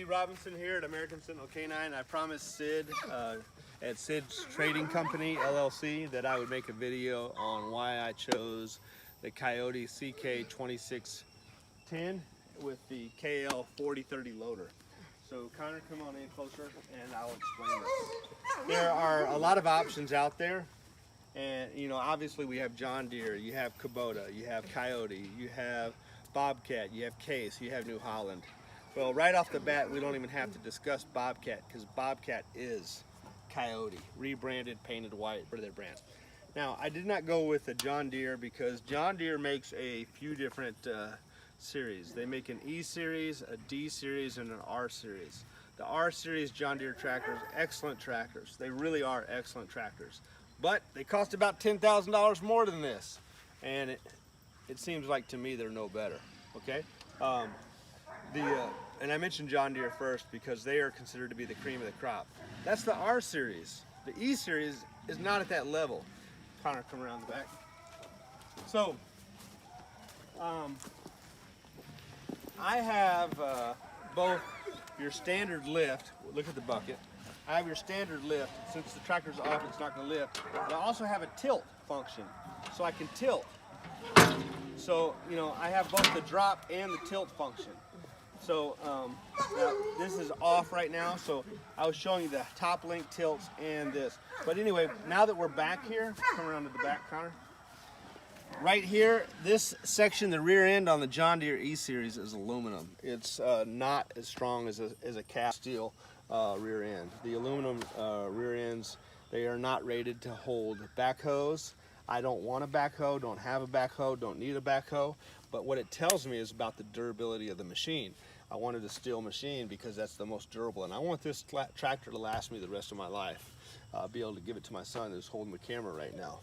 Lee Robinson here at American Sentinel Canine. I promised Sid at Sid's Trading Company, LLC, that I would make a video on why I chose the Kioti CK2610 with the KL4030 loader. So Connor, come on in closer and I'll explain this. There are a lot of options out there. And you know, obviously we have John Deere, you have Kubota, you have Kioti, you have Bobcat, you have Case, you have New Holland. Well, right off the bat, we don't even have to discuss Bobcat because Bobcat is Kioti, rebranded, painted white for their brand. Now, I did not go with a John Deere because John Deere makes a few different series. They make an E series, a D series, and an R series. The R series John Deere tractors, excellent tractors. They really are excellent tractors. But they cost about $10,000 more than this. And it seems like to me they're no better, okay? And I mentioned John Deere first because they are considered to be the cream of the crop. That's the R series. The E series is not at that level. Connor, come around the back. So, I have both your standard lift. Look at the bucket. I have your standard lift. Since the tractor's off, it's not going to lift. But I also have a tilt function, so I can tilt. So, you know, I have both the drop and the tilt function. So, now this is off right now, so I was showing you the top link tilts and this. But anyway, now that we're back here, come around to the back, Connor. Right here, this section, the rear end on the John Deere E-Series is aluminum. It's not as strong as a cast steel rear end. The aluminum rear ends, they are not rated to hold backhoes. I don't want a backhoe, don't have a backhoe, don't need a backhoe, but what it tells me is about the durability of the machine. I wanted a steel machine because that's the most durable, and I want this tractor to last me the rest of my life. Be able to give it to my son who's holding the camera right now.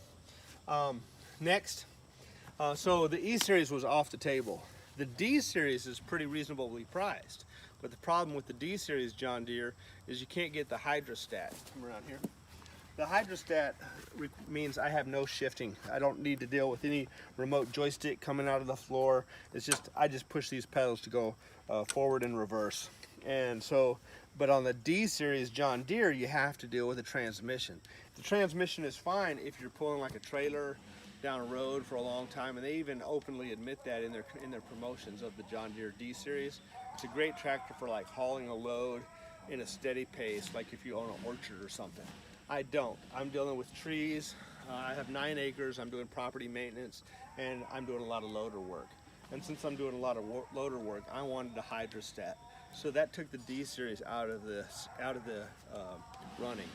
Next, so the E-Series was off the table. The D-Series is pretty reasonably priced, but the problem with the D-Series John Deere is you can't get the hydrostat. Come around here. The hydrostat means I have no shifting. I don't need to deal with any remote joystick coming out of the floor. It's just, I just push these pedals to go forward and reverse. And so, but on the D-Series John Deere, you have to deal with a transmission. The transmission is fine if you're pulling like a trailer down a road for a long time, and they even openly admit that in their promotions of the John Deere D-Series. It's a great tractor for like hauling a load in a steady pace, like if you own an orchard or something. I don't. I'm dealing with trees. I have 9 acres. I'm doing property maintenance, and I'm doing a lot of loader work. And since I'm doing a lot of loader work, I wanted a hydrostat. So that took the D-Series out of the running.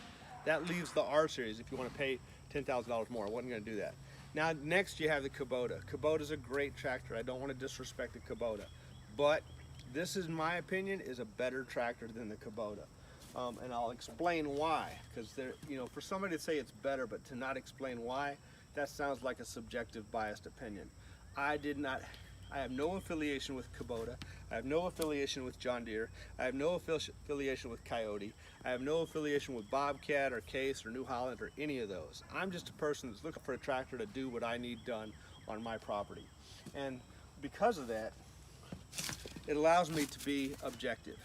That leaves the R-Series if you want to pay $10,000 more. I wasn't going to do that. Now, next you have the Kubota. Kubota's a great tractor. I don't want to disrespect the Kubota, but this, in my opinion, is a better tractor than the Kubota. And I'll explain why, because you know, for somebody to say it's better but to not explain why, that sounds like a subjective, biased opinion. I have no affiliation with Kubota. I have no affiliation with John Deere. I have no affiliation with Kioti. I have no affiliation with Bobcat or Case or New Holland or any of those. I'm just a person that's looking for a tractor to do what I need done on my property. And because of that, it allows me to be objective.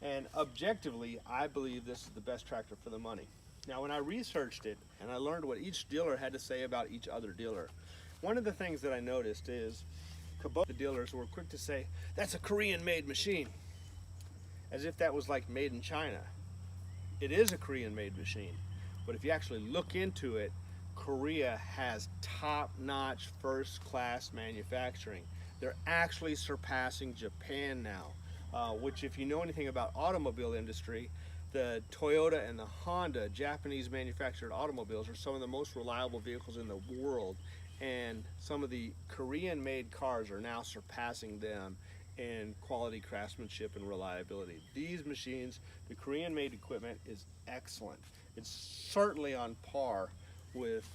And objectively, I believe this is the best tractor for the money. Now, when I researched it and I learned what each dealer had to say about each other dealer, one of the things that I noticed is Kubota dealers were quick to say, that's a Korean-made machine, as if that was like made in China. It is a Korean-made machine, but if you actually look into it, Korea has top-notch, first-class manufacturing. They're actually surpassing Japan now. Which, if you know anything about automobile industry, the Toyota and the Honda Japanese manufactured automobiles are some of the most reliable vehicles in the world, and some of the Korean made cars are now surpassing them in quality craftsmanship and reliability. These machines, the Korean made equipment is excellent. It's certainly on par with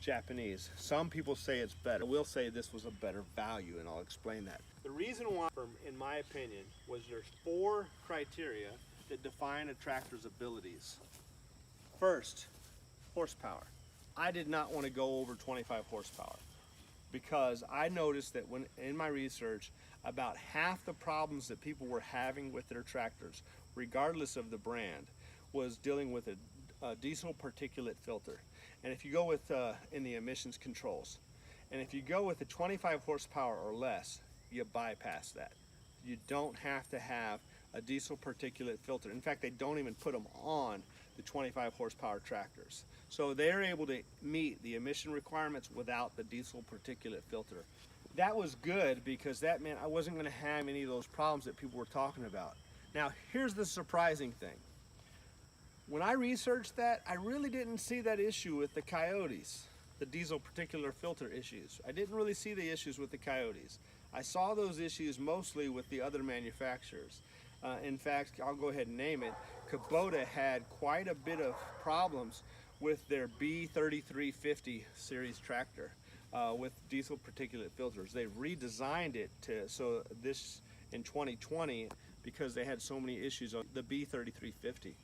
Japanese. Some people say it's better. I will say this was a better value, and I'll explain that. The reason why, in my opinion, was there's 4 criteria that define a tractor's abilities. First, horsepower. I did not want to go over 25 horsepower because I noticed that when in my research, about half the problems that people were having with their tractors, regardless of the brand, was dealing with a diesel particulate filter. And if you go with in the emissions controls, and if you go with the 25 horsepower or less, you bypass that. You don't have to have a diesel particulate filter. In fact, they don't even put them on the 25 horsepower tractors. So they're able to meet the emission requirements without the diesel particulate filter. That was good because that meant I wasn't going to have any of those problems that people were talking about. Now, here's the surprising thing. When I researched that, I really didn't see that issue with the Kiotis, the diesel particulate filter issues. I didn't really see the issues with the Kiotis. I saw those issues mostly with the other manufacturers. In fact, I'll go ahead and name it. Kubota had quite a bit of problems with their B2650 series tractor with diesel particulate filters. They redesigned it so this in 2020 because they had so many issues on the B2650.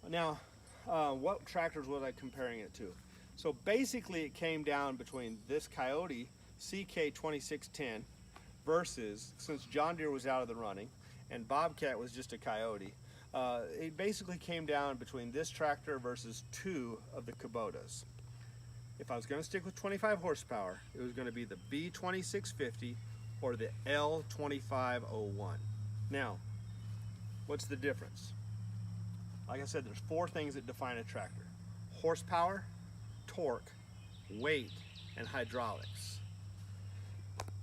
Now, what tractors was I comparing it to? So basically it came down between this Kioti CK2610 versus, since John Deere was out of the running and Bobcat was just a Kioti, it basically came down between this tractor versus two of the Kubotas. If I was going to stick with 25 horsepower, it was going to be the B2650 or the L2501. Now, what's the difference? Like I said, there's four things that define a tractor: horsepower, torque, weight, and hydraulics.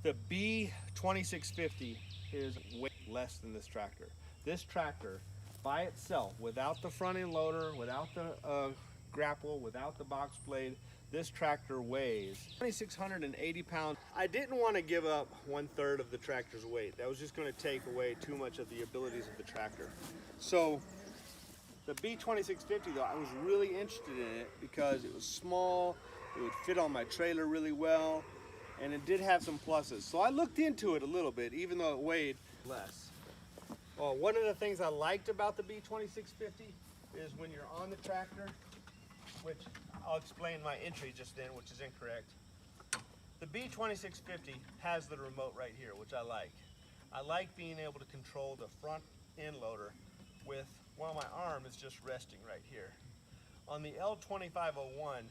The B2650 is way less than this tractor. This tractor, by itself, without the front end loader, without the grapple, without the box blade, this tractor weighs 2,680 pounds. I didn't want to give up 1/3 of the tractor's weight. That was just going to take away too much of the abilities of the tractor. So the B2650, though, I was really interested in it because it was small, it would fit on my trailer really well, and it did have some pluses. So I looked into it a little bit, even though it weighed less. Well, one of the things I liked about the B2650 is when you're on the tractor, which I'll explain my entry just then, which is incorrect. The B2650 has the remote right here, which I like. I like being able to control the front end loader with, while my arm is just resting right here. On the L2501,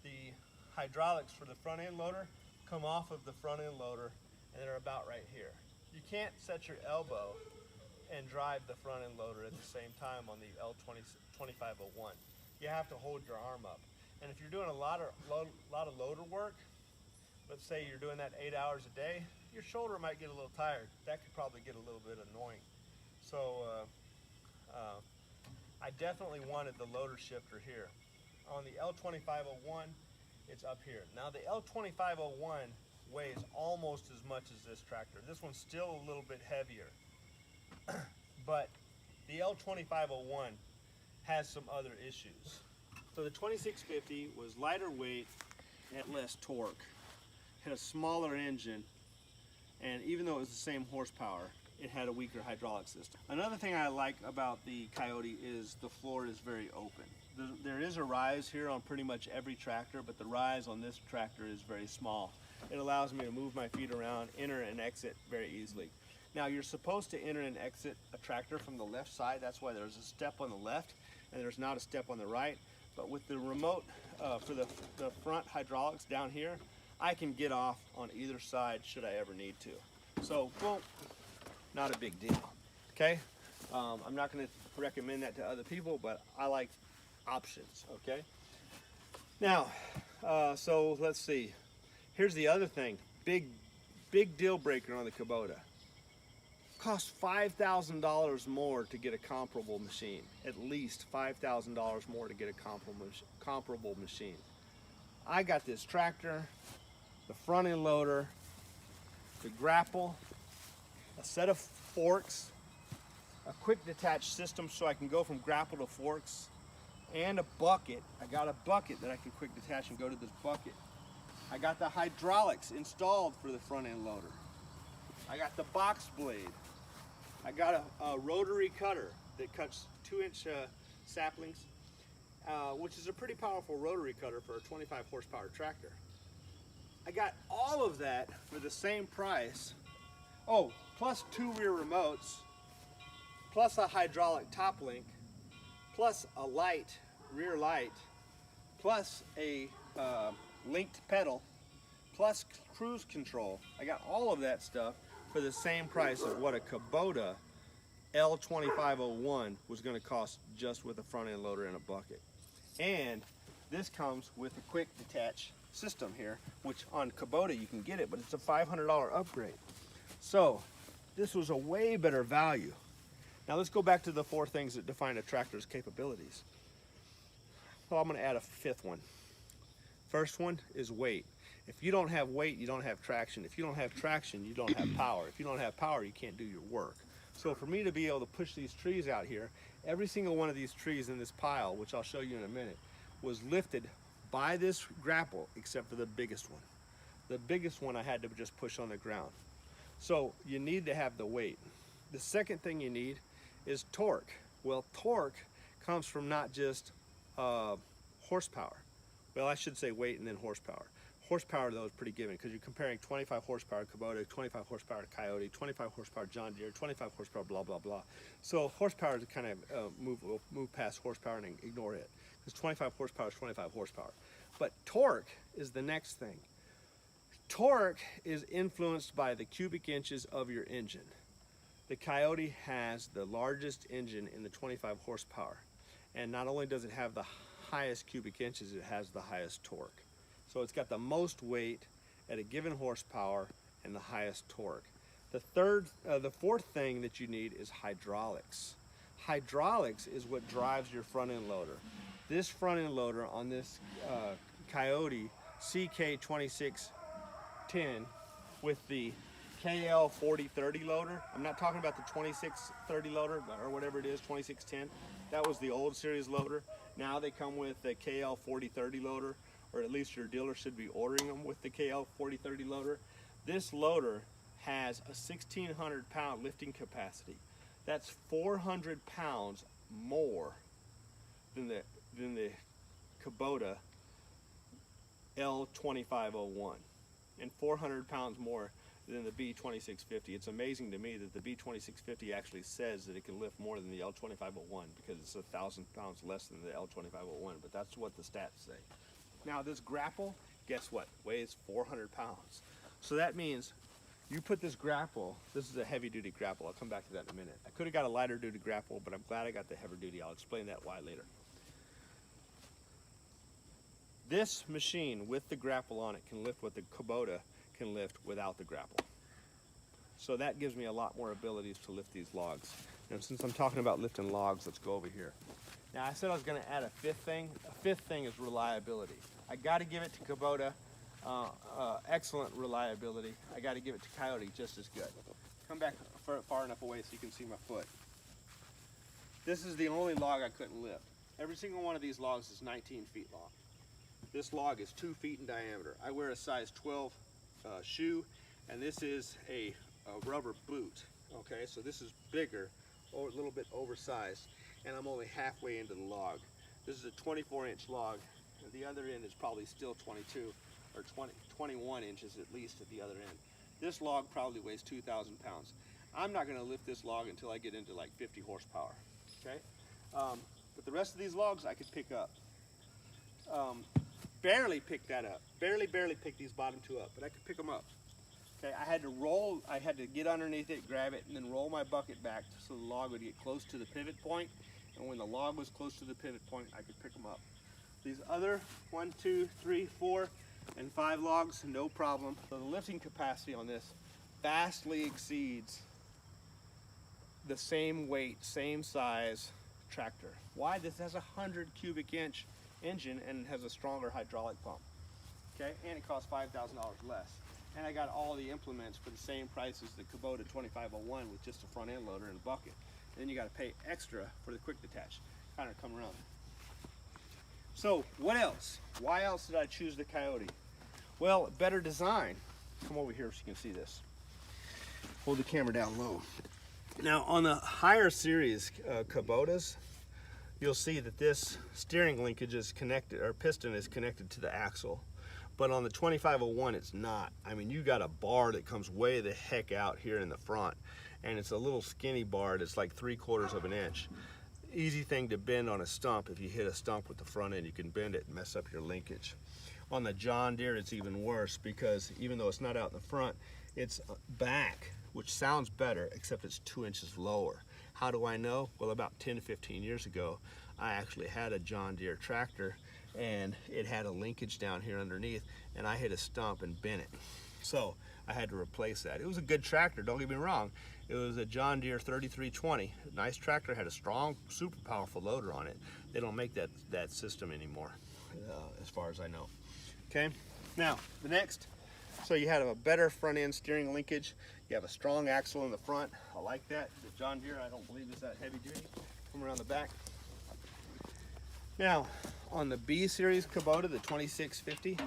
the hydraulics for the front end loader come off of the front end loader and they're about right here. You can't set your elbow and drive the front end loader at the same time on the L2501. You have to hold your arm up. And if you're doing a lot of loader work, let's say you're doing that 8 hours a day, your shoulder might get a little tired. That could probably get a little bit annoying. So I definitely wanted the loader shifter here. On the L2501, it's up here. Now the L2501 weighs almost as much as this tractor. This one's still a little bit heavier, but the L2501 has some other issues. So the 2650 was lighter weight, had less torque, had a smaller engine, and even though it was the same horsepower, it had a weaker hydraulic system. Another thing I like about the Kioti is the floor is very open. There is a rise here on pretty much every tractor, but the rise on this tractor is very small. It allows me to move my feet around, enter and exit very easily. Now you're supposed to enter and exit a tractor from the left side. That's why there's a step on the left and there's not a step on the right. But with the remote for the front hydraulics down here, I can get off on either side should I ever need to. So, well, not a big deal, okay? I'm not gonna recommend that to other people, but I like options, okay? Now, so let's see. Here's the other thing, big deal breaker on the Kubota. Costs $5,000 more to get a comparable machine. At least $5,000 more to get a comparable machine. I got this tractor, the front end loader, the grapple, a set of forks, a quick detach system so I can go from grapple to forks, and a bucket. I got a bucket that I can quick detach and go to this bucket. I got the hydraulics installed for the front end loader. I got the box blade. I got a rotary cutter that cuts 2-inch saplings, which is a pretty powerful rotary cutter for a 25 horsepower tractor. I got all of that for the same price. Oh, plus 2 rear remotes, plus a hydraulic top link, plus a light, rear light, plus a linked pedal, plus cruise control. I got all of that stuff for the same price of what a Kubota L2501 was going to cost just with a front end loader and a bucket. And this comes with a quick detach system here, which on Kubota you can get it, but it's a $500 upgrade. So this was a way better value. Now let's go back to the 4 things that define a tractor's capabilities. Well, I'm going to add a 5th one. First one is weight. If you don't have weight, you don't have traction. If you don't have traction, you don't have power. If you don't have power, you can't do your work. So for me to be able to push these trees out here, every single one of these trees in this pile, which I'll show you in a minute, was lifted by this grapple, except for the biggest one. The biggest one I had to just push on the ground. So you need to have the weight. The second thing you need is torque. Well, torque comes from not just horsepower. Well, I should say weight and then horsepower. Horsepower, though, is pretty given because you're comparing 25 horsepower Kubota, 25 horsepower Kioti, 25 horsepower John Deere, 25 horsepower blah, blah, blah. So horsepower is kind of move past horsepower and ignore it because 25 horsepower is 25 horsepower. But torque is the next thing. Torque is influenced by the cubic inches of your engine. The Kioti has the largest engine in the 25 horsepower. And not only does it have the highest cubic inches, it has the highest torque. So it's got the most weight at a given horsepower and the highest torque. The fourth thing that you need is hydraulics. Hydraulics is what drives your front end loader. This front end loader on this Kioti CK2610 with the KL4030 loader. I'm not talking about the 2630 loader or whatever it is, 2610. That was the old series loader. Now they come with the KL4030 loader, or at least your dealer should be ordering them with the KL4030 loader. This loader has a 1,600 pound lifting capacity. That's 400 pounds more than the Kubota L2501 and 400 pounds more than the B2650. It's amazing to me that the B2650 actually says that it can lift more than the L2501 because it's 1,000 pounds less than the L2501, but that's what the stats say. Now this grapple, guess what? Weighs 400 pounds. So that means you put this grapple, this is a heavy duty grapple, I'll come back to that in a minute. I could have got a lighter duty grapple, but I'm glad I got the heavier duty. I'll explain that why later. This machine with the grapple on it can lift what the Kubota can lift without the grapple. So that gives me a lot more abilities to lift these logs. And since I'm talking about lifting logs, let's go over here. Now I said I was going to add a 5th thing. A 5th thing is reliability. I got to give it to Kubota, excellent reliability. I got to give it to Kioti, just as good. Come back far enough away so you can see my foot. This is the only log I couldn't lift. Every single one of these logs is 19 feet long. This log is 2 feet in diameter. I wear a size 12 shoe, and this is a rubber boot. Okay, so this is bigger, or a little bit oversized, and I'm only halfway into the log. This is a 24-inch log, and the other end is probably still 22 or 21 inches at least at the other end. This log probably weighs 2,000 pounds. I'm not going to lift this log until I get into like 50 horsepower. Okay, but the rest of these logs I could pick up. Barely pick that up. Barely pick these bottom 2 up, but I could pick them up. Okay, I had to get underneath it, grab it, and then roll my bucket back so the log would get close to the pivot point. And when the log was close to the pivot point, I could pick them up. These other 1, 2, 3, 4, and 5 logs, no problem. So the lifting capacity on this vastly exceeds the same weight, same size tractor. Why? This has a 100 cubic inch engine and has a stronger hydraulic pump. Okay, and it costs $5,000 less. And I got all the implements for the same price as the Kubota 2501 with just a front end loader and a bucket. And then you got to pay extra for the quick detach. Kind of come around. So what else? Why else did I choose the Kioti? Well, better design. Come over here so you can see this. Hold the camera down low. Now on the higher series Kubotas, you'll see that this steering linkage is connected, or piston is connected to the axle. But on the 2501, it's not. I mean, you got a bar that comes way the heck out here in the front, and it's a little skinny bar that's like 3/4 of an inch. Easy thing to bend on a stump. If you hit a stump with the front end, you can bend it and mess up your linkage. On the John Deere, it's even worse, because even though it's not out in the front, it's back, which sounds better, except it's 2 inches lower. How do I know? Well, about 10 to 15 years ago, I actually had a John Deere tractor, and it had a linkage down here underneath, and I hit a stump and bent it. So I had to replace that. It was a good tractor, don't get me wrong. It was a John Deere 3320. Nice tractor, had a strong, super powerful loader on it. They don't make that system anymore, as far as I know. Okay, now the next, so you have a better front end steering linkage. You have a strong axle in the front. I like that. The John Deere, I don't believe is that heavy duty. Come around the back. Now, on the B series Kubota, the 2650,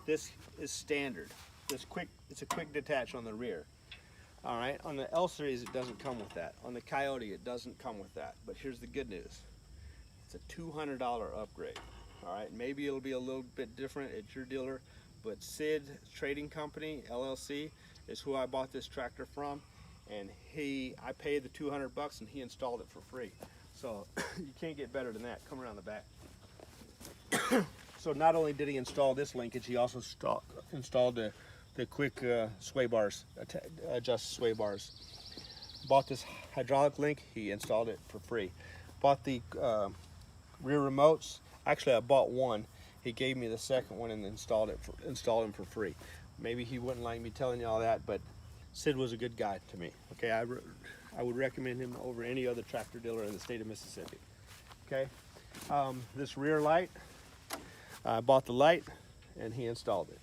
this is standard. It's a quick detach on the rear. All right, on the L series, it doesn't come with that. On the Kioti, it doesn't come with that. But here's the good news. It's a $200 upgrade. All right, maybe it'll be a little bit different at your dealer, but Sid Trading Company, LLC, is who I bought this tractor from, and I paid the $200 and he installed it for free. So you can't get better than that. Come around the back. So not only did he install this linkage, he also installed the quick sway bars, adjust sway bars. Bought this hydraulic link, he installed it for free. Bought the rear remotes. Actually, I bought one. He gave me the second one and installed them for free. Maybe he wouldn't like me telling you all that, but Sid was a good guy to me. Okay, I would recommend him over any other tractor dealer in the state of Mississippi. Okay, this rear light, I bought the light and he installed it.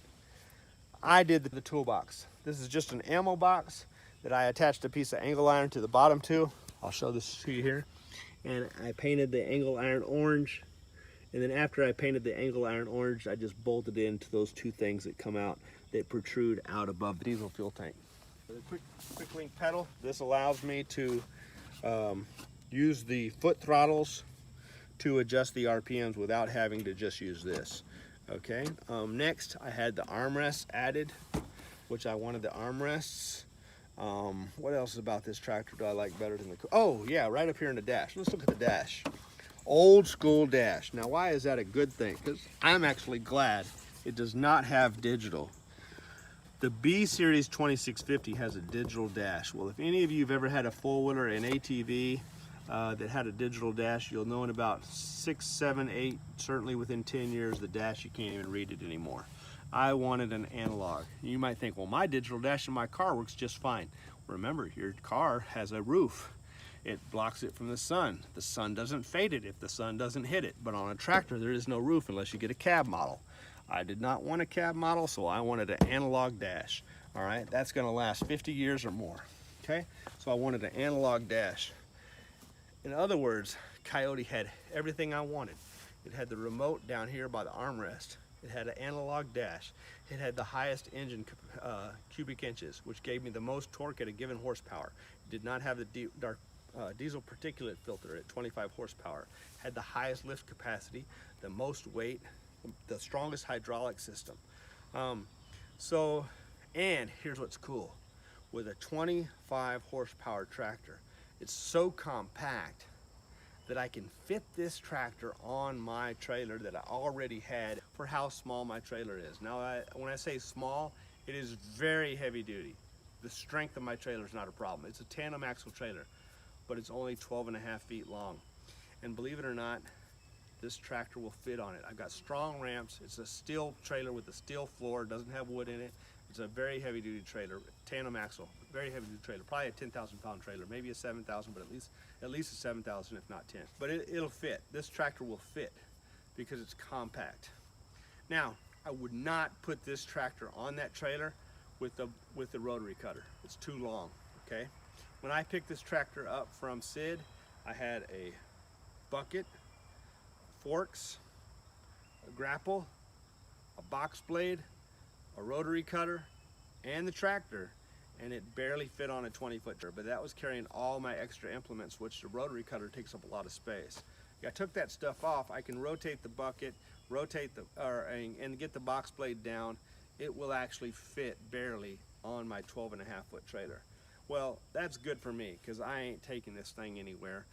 I did the toolbox. This is just an ammo box that I attached a piece of angle iron to the bottom to. I'll show this to you here. And I painted the angle iron orange. And then after I painted the angle iron orange, I just bolted into those two things that come out, that protrude out above the diesel fuel tank. The quick link pedal, this allows me to use the foot throttles to adjust the RPMs without having to just use this. Okay, next I had the armrests added, which I wanted the armrests. What else about this tractor do I like better than the, oh yeah, right up here in the dash. Let's look at the dash. Old school dash. Now why is that a good thing? Because I'm actually glad it does not have digital. The B series 2650 has a digital dash. Well, if any of you have ever had a four-wheeler, an ATV that had a digital dash, you'll know in about 6, 7, 8, certainly within 10 years, the dash, you can't even read it anymore. I wanted an analog. You might think, well, my digital dash in my car works just fine. Remember, your car has a roof. It blocks it from the sun. The sun doesn't fade it if the sun doesn't hit it. But on a tractor, there is no roof unless you get a cab model. I did not want a cab model, so I wanted an analog dash. All right, that's gonna last 50 years or more, okay? So I wanted an analog dash. In other words, Kioti had everything I wanted. It had the remote down here by the armrest. It had an analog dash. It had the highest engine cubic inches, which gave me the most torque at a given horsepower. It did not have the diesel particulate filter at 25 horsepower. Had the highest lift capacity, the most weight, the strongest hydraulic system. And here's what's cool. With a 25 horsepower tractor, it's so compact that I can fit this tractor on my trailer that I already had for how small my trailer is. Now, when I say small, it is very heavy duty. The strength of my trailer is not a problem. It's a tandem axle trailer, but it's only 12.5 feet long. And believe it or not, this tractor will fit on it. I've got strong ramps. It's a steel trailer with a steel floor, doesn't have wood in it. It's a very heavy duty trailer, tandem axle, very heavy duty trailer, probably a 10,000 pound trailer, maybe a 7,000, but at least a 7,000 if not 10. But it'll fit. This tractor will fit because it's compact. Now, I would not put this tractor on that trailer with the rotary cutter. It's too long, okay? When I picked this tractor up from Sid, I had a bucket, forks, a grapple, a box blade, a rotary cutter, and the tractor, and it barely fit on a 20-foot trailer, but that was carrying all my extra implements, which the rotary cutter takes up a lot of space. I took that stuff off. I can rotate the bucket, rotate and get the box blade down, it will actually fit barely on my 12.5-foot trailer. Well, that's good for me because I ain't taking this thing anywhere.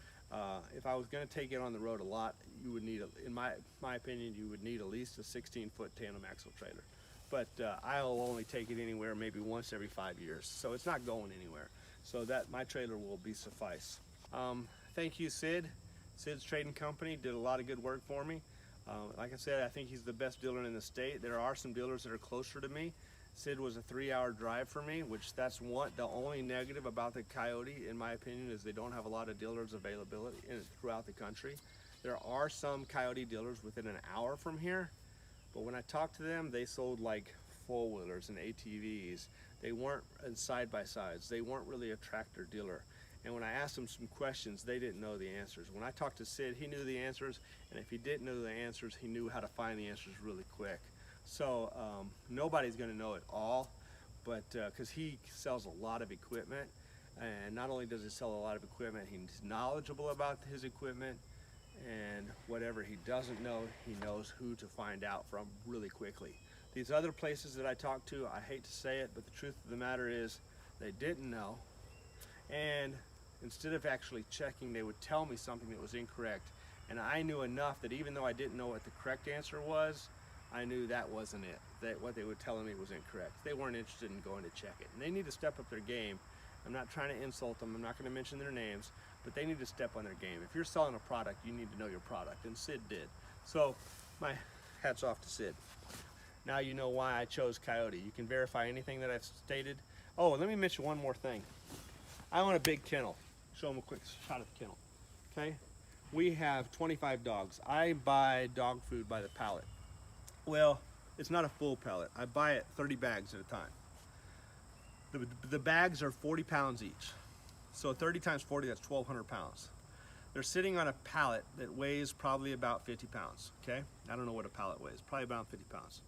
If I was going to take it on the road a lot, you would need, in my opinion, you would need at least a 16-foot tandem axle trailer. But I'll only take it anywhere maybe once every 5 years, so it's not going anywhere. So that my trailer will be suffice. Thank you, Sid. Sid's Trading Company did a lot of good work for me. Like I said, I think he's the best dealer in the state. There are some dealers that are closer to me. Sid was a 3-hour drive for me, which that's the only negative about the Kioti, in my opinion, is they don't have a lot of dealers availability throughout the country. There are some Kioti dealers within an hour from here, but when I talked to them, they sold like four-wheelers and ATVs. They weren't side-by-sides. They weren't really a tractor dealer. And when I asked them some questions, they didn't know the answers. When I talked to Sid, he knew the answers, and if he didn't know the answers, he knew how to find the answers really quick. So nobody's going to know it all, but because he sells a lot of equipment, and not only does he sell a lot of equipment, he's knowledgeable about his equipment, and whatever he doesn't know, he knows who to find out from really quickly. These other places that I talked to, I hate to say it, but the truth of the matter is they didn't know, and instead of actually checking, they would tell me something that was incorrect, and I knew enough that even though I didn't know what the correct answer was, I knew that wasn't it, that what they were telling me was incorrect. They weren't interested in going to check it, and they need to step up their game. I'm not trying to insult them, I'm not going to mention their names, but they need to step on their game. If you're selling a product, you need to know your product, and Sid did. So my hat's off to Sid. Now you know why I chose Kioti. You can verify anything that I've stated. Oh, let me mention one more thing. I own a big kennel. Show them a quick shot of the kennel. Okay, we have 25 dogs. I buy dog food by the pallet. Well, it's not a full pallet. I buy it 30 bags at a time. The bags are 40 pounds each. So 30 times 40, that's 1,200 pounds. They're sitting on a pallet that weighs probably about 50 pounds, okay? I don't know what a pallet weighs, probably about 50 pounds.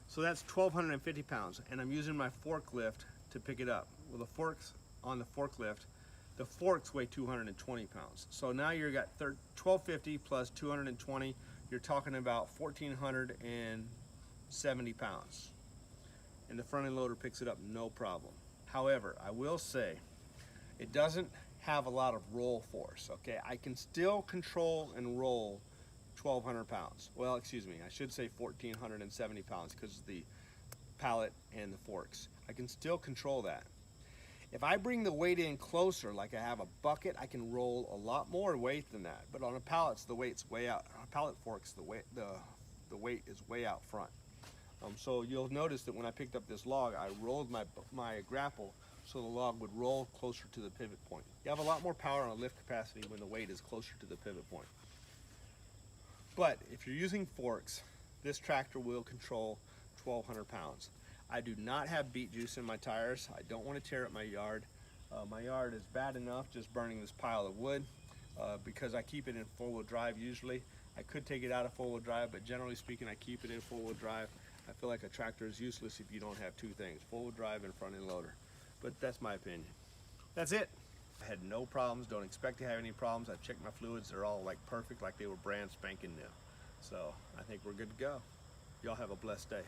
So that's 1,250 pounds, and I'm using my forklift to pick it up. Well, the forks on the forklift, the forks weigh 220 pounds. So now you've got 1,250 plus 220, you're talking about 1,470 pounds. And the front end loader picks it up no problem. However, I will say, it doesn't have a lot of roll force, okay? I can still control and roll 1,200 pounds. Well, excuse me, I should say 1,470 pounds because of the pallet and the forks. I can still control that. If I bring the weight in closer, like I have a bucket, I can roll a lot more weight than that. But on a pallet, the weight's way out. On a pallet forks, the weight is way out front. So you'll notice that when I picked up this log, I rolled my grapple so the log would roll closer to the pivot point. You have a lot more power on lift capacity when the weight is closer to the pivot point. But if you're using forks, this tractor will control 1,200 pounds. I do not have beet juice in my tires. I don't want to tear up my yard. My yard is bad enough just burning this pile of wood because I keep it in four-wheel drive usually. I could take it out of four-wheel drive, but generally speaking, I keep it in four-wheel drive. I feel like a tractor is useless if you don't have two things, four-wheel drive and front-end loader. But that's my opinion. That's it. I had no problems, don't expect to have any problems. I checked my fluids, they're all like perfect, like they were brand spanking new. So I think we're good to go. Y'all have a blessed day.